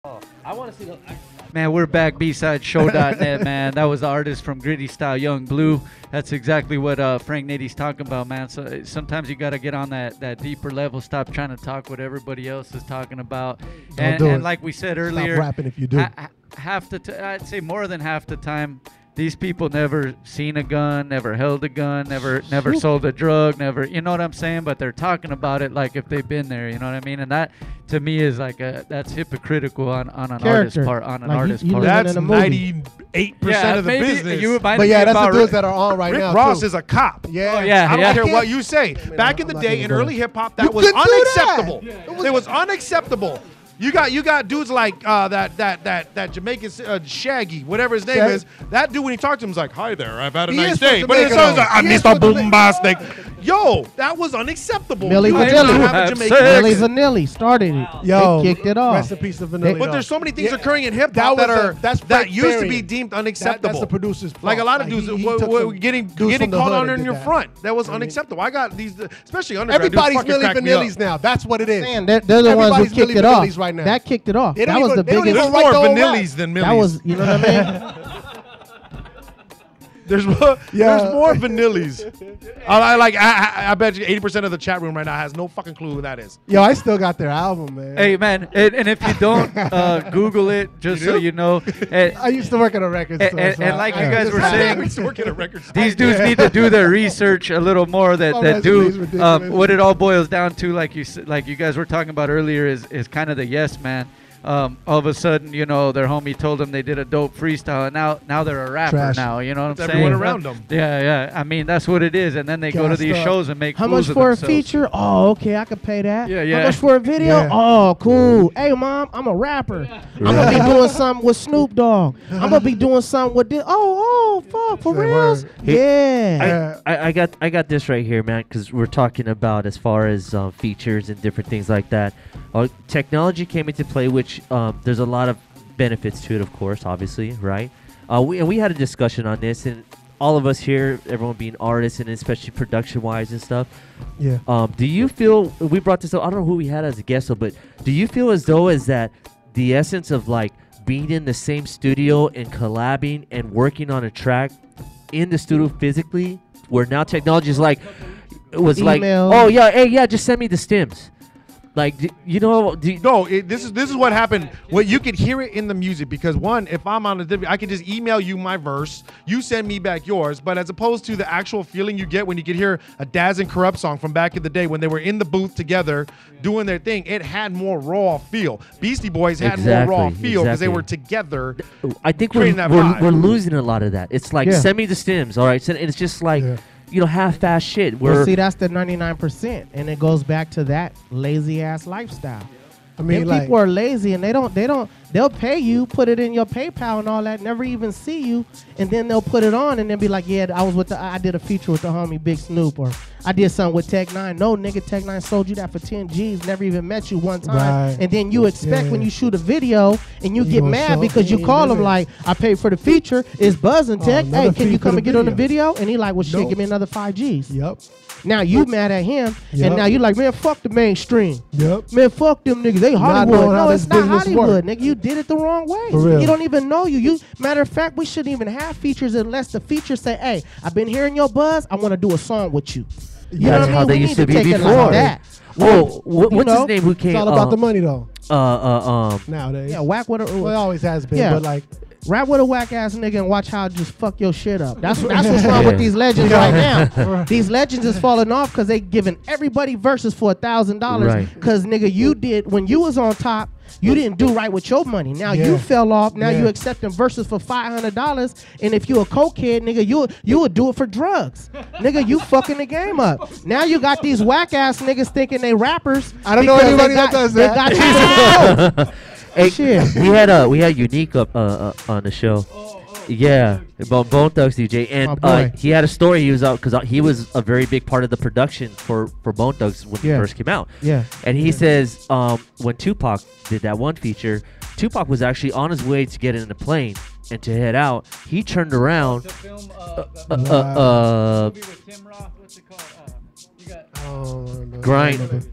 I want to see the. Man, we're back, BSideShow.net, man. That was the artist from Gritty Style, Young Blue. That's exactly what Frank Nitti's talking about, man. So sometimes you got to get on that deeper level. Stop trying to talk what everybody else is talking about. And like we said earlier, stop rapping if you do. I'd say more than half the time, these people never seen a gun, never held a gun, never sold a drug, never, you know what I'm saying? But they're talking about it like if they've been there, you know what I mean? And that, to me, is like that's hypocritical on an artist's part. That's 98% of the business. But yeah, that's the dudes that are on right now. Rick Ross too. is a cop. Yeah, I don't care what you say. Back in the day, in early hip hop, that was unacceptable. It was unacceptable. You got dudes like that Jamaican Shaggy, whatever his name is. That dude, when he talked to him, was like, "Hi there, I've had a nice day." But it sounds like, "I'm Mr. Bombastic." Yo, that was unacceptable. Milli Vanilli started it. Yo, they kicked it off. Rest in peace to Vanilli. But there's so many things occurring in hip hop that used to be deemed unacceptable. That's the producer's fault. Like a lot of dudes getting caught on in your front. That was unacceptable. I got these, especially undergrad. Everybody's Milli Vanillis now. That's what it is. Man, they're the ones who kicked it off. Right now. That kicked it off. That was the biggest. There's more Vanillis than Millis. That was, you know what I mean? There's more Vanillis. I bet you 80% of the chat room right now has no fucking clue who that is. Yo, I still got their album, man. Hey, man, and if you don't, Google it, just so you know. I used to work at a record store. And like you guys were saying, I used to work at a record store. These dudes need to do their research a little more. That do what it all boils down to, like you guys were talking about earlier, is kind of the yes man. All of a sudden, you know, their homie told them they did a dope freestyle, and now they're a rapper. Trash. Now, you know what I'm saying? Everyone around them. Yeah. I mean, that's what it is. And then they go to these shows and make how much for a feature? Oh, okay, I could pay that. Yeah. How much for a video? Yeah. Oh, cool. Hey, mom, I'm a rapper. I'm gonna be doing something with Snoop Dogg. I'm gonna be doing something with this. Oh, fuck, for reals? Yeah. I got this right here, man, because we're talking about as far as features and different things like that. Technology came into play, which there's a lot of benefits to it, of course, obviously, right? We had a discussion on this, and all of us here, everyone being artists and especially production-wise and stuff. Yeah. Do you feel, we brought this up, I don't know who we had as a guest, though, but do you feel as though is that the essence of like being in the same studio and collabing and working on a track in the studio physically, where now technology is like, it was email. Like, oh yeah, hey, yeah, just send me the stems. Like, you know, this is what happened. Well, you could hear it in the music because one, if I'm on I could just email you my verse, you send me back yours. But as opposed to the actual feeling you get when you could hear a Daz and Corrupt song from back in the day when they were in the booth together doing their thing, it had more raw feel. Beastie Boys had more raw feel because they were together. I think we're losing a lot of that. It's like send me the stems, all right. So it's just like. Yeah. You know, half-ass shit. Well, see, that's the 99%, and it goes back to that lazy-ass lifestyle. I mean, like, people are lazy, and they'll pay you, put it in your PayPal and all that, never even see you, and then they'll put it on and then be like, yeah, I did a feature with the homie Big Snoop, or I did something with Tech 9. No, nigga, Tech 9 sold you that for 10 G's, never even met you one time. Right. And then you expect when you shoot a video and you get mad because you call him like, I paid for the feature, it's buzzing, Tech. Hey, can you come and get on the video? And he like, well, shit, give me another 5 G's. Yep. Now you mad at him, and now you like, man, fuck the mainstream. Yep. Man, fuck them niggas. They Hollywood. No, it's not Hollywood, nigga. You did it the wrong way. For real. You don't even know you. Matter of fact, we shouldn't even have features unless the feature say, hey, I've been hearing your buzz. I want to do a song with you. You know what I mean? How they used to be before. Like that. Whoa, what's his name? Who came? It's all about the money, though. Nowadays. Yeah, whack with it always has been, but like. Rap with a whack ass nigga and watch how I just fuck your shit up. That's what's wrong with these legends right now. These legends is falling off because they giving everybody verses for $1,000. Because nigga, you did when you was on top. You didn't do right with your money. Now you fell off. Now you accepting verses for $500. And if you a cokehead, nigga, you would do it for drugs. Nigga, you fucking the game up. Now you got these whack ass niggas thinking they rappers. I don't know anybody that does that. They got you. Hey, shit. we had Unique up on the show. Yeah, about Bone Thugs DJ, and he had a story. He was out because he was a very big part of the production for Bone Thugs when he first came out. Yeah, and he says when Tupac did that one feature, Tupac was actually on his way to get in the plane and to head out. He turned around. To film movie with Tim Roth. What's it called? Grind,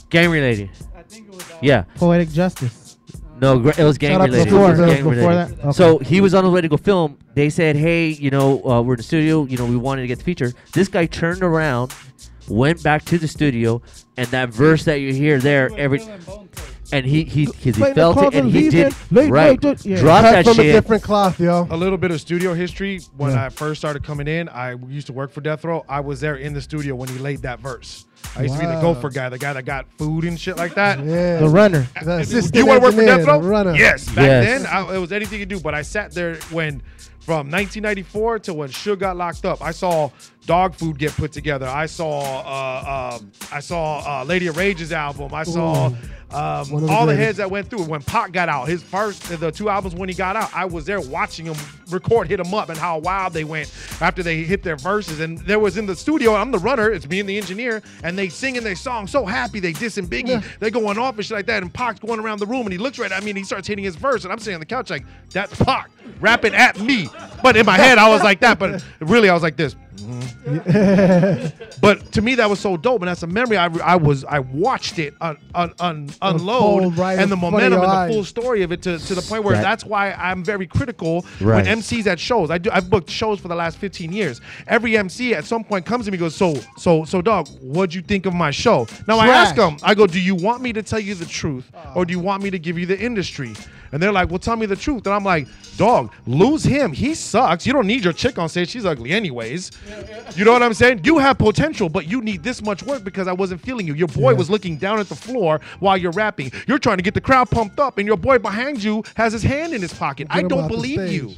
gang related. I think it was. Yeah, Poetic Justice. No, it was gang Shout out to related. Before, It was that was gang before related. that? Okay. So he was on his way to go film. They said, "Hey, you know, we're in the studio. You know, we wanted to get the feature." This guy turned around, went back to the studio, and that verse that you hear there, and he felt it, and he did right. Drop that From a shit. different cloth, yo. A little bit of studio history. When I first started coming in, I used to work for Death Row. I was there in the studio when he laid that verse. I used to be the gopher guy, the guy that got food and shit like that. Yeah. The runner. The assistant You want to work for engineer, Death Row? the runner. Yes. Back Yes. then, it was anything you do. But I sat there from 1994 to when Suge got locked up. I saw Dog Food get put together. I saw Lady of Rage's album. I saw all the heads that went through. When Pac got out, the 2 albums when he got out, I was there watching him record Hit 'Em Up and how wild they went after they hit their verses. And there was in the studio, I'm the runner, it's me and the engineer, and they singing their song so happy, they dissing Biggie, Yeah. they going off and shit like that, and Pac's going around the room and he looks right at me and he starts hitting his verse, and I'm sitting on the couch like, that's Pac rapping at me. But in my head, I was like that, but really I was like this. But to me that was so dope, and that's a memory. I watched it unload right and the in front of momentum your and eyes. the full story of it to the point where Right. that's why I'm very critical Right. when MCs at shows. I've booked shows for the last 15 years. Every MC at some point comes to me and goes, so dog, what'd you think of my show? Now I ask them, I go, do you want me to tell you the truth or do you want me to give you the industry? And they're like, well, tell me the truth. And I'm like, dog, lose him. He sucks. You don't need your chick on stage. She's ugly anyways. You know what I'm saying? You have potential, but you need this much work because I wasn't feeling you. Your boy was looking down at the floor while you're rapping. You're trying to get the crowd pumped up, and your boy behind you has his hand in his pocket. I him don't off the believe you. stage.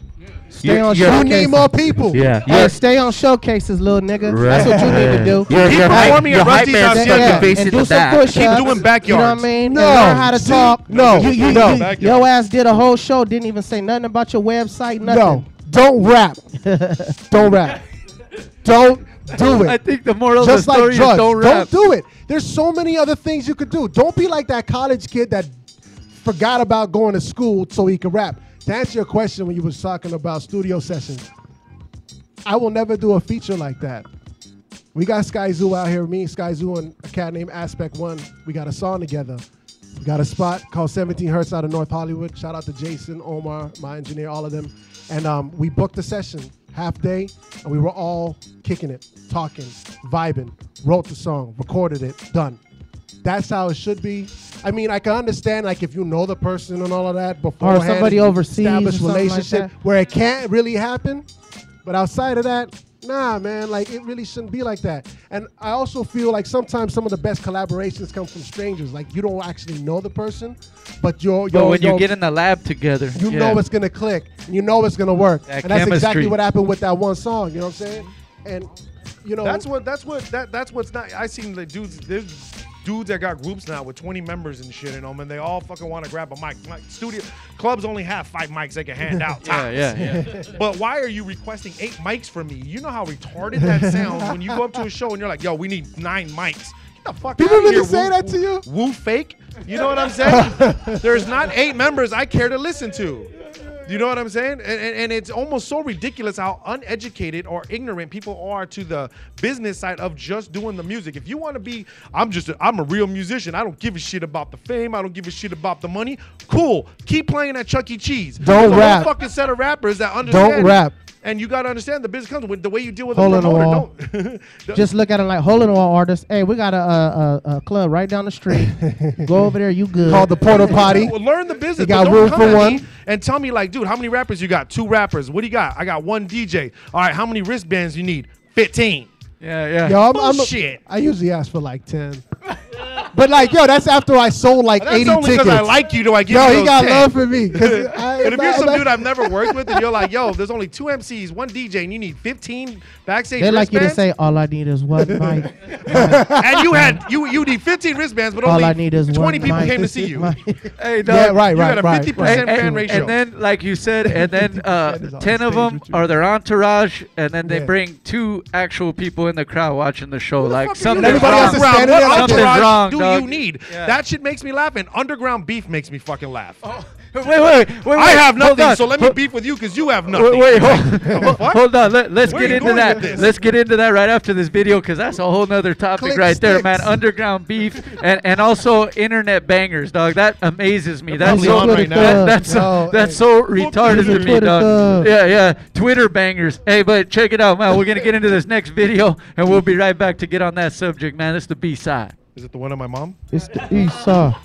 Stay on You showcases. need more people. Yeah. Yeah, stay on showcases, little nigga. Right. That's what you need to do. You're Keep hype- performing at you're hype Rusty's man house. stuck Yeah. your face And in do the some back. push-ups. Keep doing You know what I backyards. mean? No. And learn how to See? talk. No. No. Backyard. Your ass did a whole show, didn't even say nothing about your website, nothing. No. Don't rap. Don't rap. Don't do it. I think the moral of Just the like story is drugs. don't rap. do it. There's so many other things you could do. Don't be like that college kid that forgot about going to school so he could rap. To answer your question when you was talking about studio sessions, I will never do a feature like that. We got Sky Zoo out here, me, Sky Zoo, and a cat named Aspect One. We got a song together. We got a spot called 17 Hertz out of North Hollywood. Shout out to Jason, Omar, my engineer, all of them. And we booked the session, half day, and we were all kicking it, talking, vibing, wrote the song, recorded it, done. That's how it should be. I mean, I can understand like if you know the person and all of that beforehand. Or somebody and overseas establish or something like relationship that. where it can't really happen. But outside of that, nah, man, like it really shouldn't be like that. And I also feel like sometimes some of the best collaborations come from strangers. Like you don't actually know the person, but But when you get in the lab together, you know it's gonna click. You know it's gonna work. That And that's exactly chemistry. what happened with that one song. You know what I'm saying? And you know That's what's not. I seen the dudes. There's dudes that got groups now with 20 members and shit in them, and they all fucking want to grab a mic. Studio clubs only have 5 mics they can hand out. yeah. But why are you requesting 8 mics from me? You know how retarded that sounds when you go up to a show and you're like, yo, we need 9 mics. Get the fuck People out of really here. say that to you? Woo fake? You know what I'm saying? There's not 8 members I care to listen to. You know what I'm saying? And it's almost so ridiculous how uneducated or ignorant people are to the business side of just doing the music. If you want to be, I'm a real musician. I don't give a shit about the fame. I don't give a shit about the money. Cool. Keep playing at Chuck E. Cheese. Don't There's a rap. whole fucking set of rappers that understand. Don't rap. And you got to understand the business comes with the way you deal with Hole the in the promoter. wall. Don't- Just look at it like hole in the wall artist. Hey, we got a club right down the street. Go over there, you good. called the Porta Potty. Well, learn the business. You got but don't room come for at me one? and tell me like, dude, how many rappers you got? 2 rappers. What do you got? I got 1 DJ. All right, how many wristbands you need? 15. Yeah. Yo, Bullshit. I usually ask for like 10. But like, yo, that's after I sold like That's 80 only tickets. because I like you. Do I give Yo, you he those got 10? love for me. But if you're some dude I've never worked with and you're like, yo, there's only 2 MCs, 1 DJ, and you need 15 backstage They like you to wristbands, say, all I need is one mic. and you need 15 wristbands, but All only I need is 20 one people mic. came to see you. Hey, dog. Yeah, right, You got a right, 50% right. fan ratio. And then, like you said, and then is on 10 of stage them with you. are their entourage, and then they Yeah. bring 2 actual people in the crowd watching the show. Like Fuck something's you. Everybody wrong. else is Underground, standing what there like Something's entourage wrong, do dog. you need? Yeah. That shit makes me laugh, and underground beef makes me fucking laugh. Wait. I have hold nothing, on. so let me beef with you because you have nothing. Wait, hold on. Let's Where get are you into going that. with this? Let's get into that right after this video because that's a whole nother topic Click right there, sticks. man. Underground beef and also internet bangers, dog. That amazes me. That's probably so on right now. that's Yo, that's so retarded to me, Twitter dog. thug. Yeah, Twitter bangers. Hey, but check it out, man. We're gonna get into this next video and we'll be right back to get on that subject, man. It's the B side. Is it the one of my mom? It's the East Side.